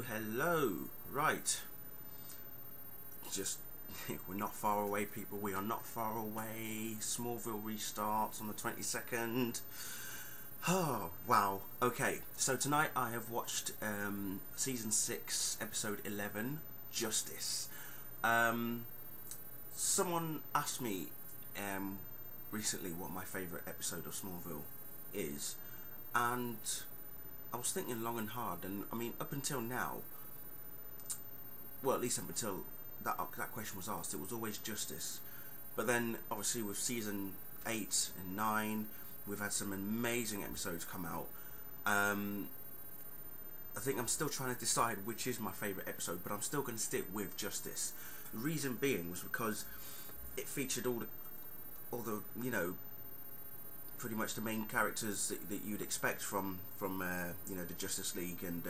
Hello. Right. Just, we're not far away, people. We are not far away. Smallville restarts on the 22nd. Oh, wow. Okay, so tonight I have watched Season 6, Episode 11, Justice. Someone asked me recently what my favourite episode of Smallville is, and I was thinking long and hard, and I mean, up until now, well, at least up until that question was asked, it was always Justice. But then, obviously, with Season 8 and 9, we've had some amazing episodes come out. I think I'm still trying to decide which is my favourite episode, but I'm still going to stick with Justice. The reason being was because it featured all the you know, pretty much the main characters that you'd expect from you know, the Justice League, and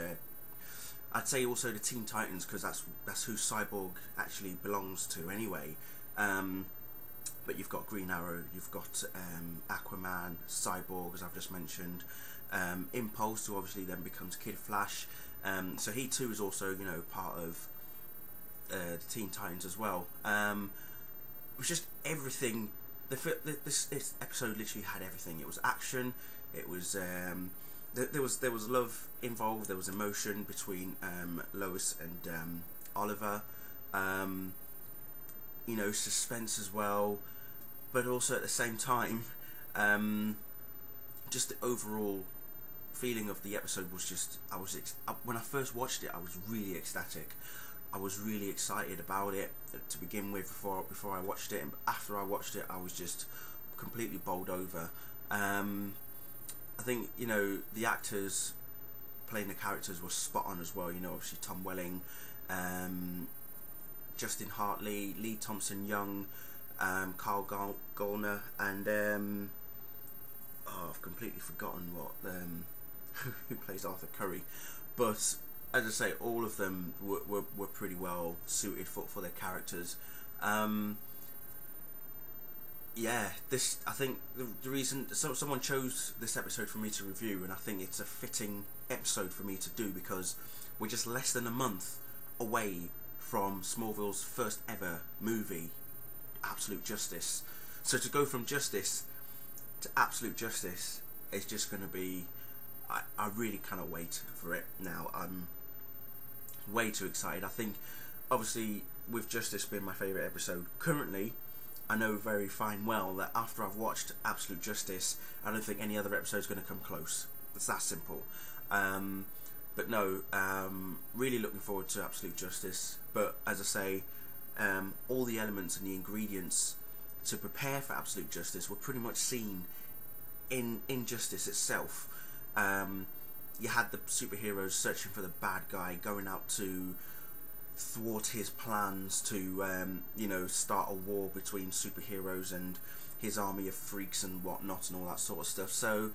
I'd say also the Teen Titans, because that's who Cyborg actually belongs to anyway. But you've got Green Arrow, you've got Aquaman, Cyborg, as I've just mentioned, Impulse, who obviously then becomes Kid Flash. So he too is also, you know, part of the Teen Titans as well. It was just everything. This episode literally had everything. It was action. It was there was love involved. There was emotion between Lois and Oliver. You know, suspense as well, but also at the same time, just the overall feeling of the episode was just, when I first watched it, I was really ecstatic. I was really excited about it to begin with before I watched it, and after I watched it, I was just completely bowled over. I think, you know, the actors playing the characters were spot on as well. You know, obviously Tom Welling, Justin Hartley, Lee Thompson Young, Carl Gallner, and I've completely forgotten what who plays Arthur Curry, but as I say, all of them were pretty well suited for their characters. Yeah, I think the reason someone chose this episode for me to review, and I think it's a fitting episode for me to do, because we're just less than a month away from Smallville's first ever movie, Absolute Justice. So to go from Justice to Absolute Justice is just going to be, I really cannot wait for it now. I'm way too excited. I think, obviously, with Justice being my favourite episode currently, I know very fine well that after I've watched Absolute Justice, I don't think any other episode is going to come close. It's that simple. But no, really looking forward to Absolute Justice. But as I say, all the elements and the ingredients to prepare for Absolute Justice were pretty much seen in Justice itself. You had the superheroes searching for the bad guy, going out to thwart his plans to you know, start a war between superheroes and his army of freaks and whatnot and all that sort of stuff. So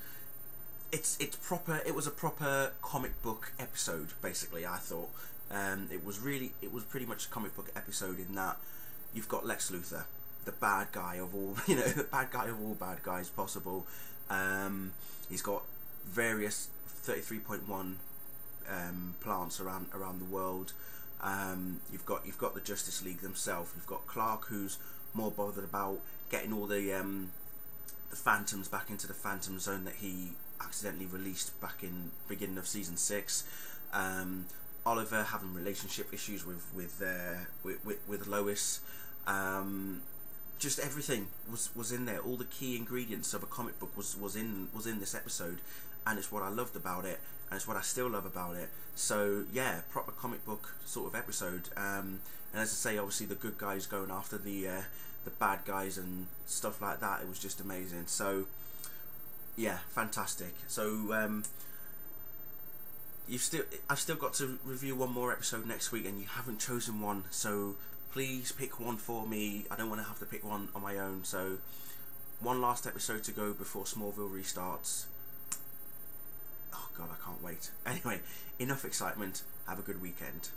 it's proper. It was a proper comic book episode, basically. I thought it was pretty much a comic book episode in that you've got Lex Luthor, the bad guy of all, you know, the bad guy of all bad guys possible. He's got various 33.1 plants around the world. You've got the Justice League themselves. You've got Clark, who's more bothered about getting all the Phantoms back into the Phantom Zone that he accidentally released back in beginning of Season 6. Oliver having relationship issues with Lois. Just everything was in there. All the key ingredients of a comic book was in this episode, and it's what I loved about it, and it's what I still love about it. So yeah, proper comic book sort of episode. And as I say, obviously the good guys going after the bad guys and stuff like that. It was just amazing. So yeah, fantastic. So I've still got to review one more episode next week, and you haven't chosen one. So please pick one for me. I don't want to have to pick one on my own. So one last episode to go before Smallville restarts. Oh God, I can't wait. Anyway, enough excitement. Have a good weekend.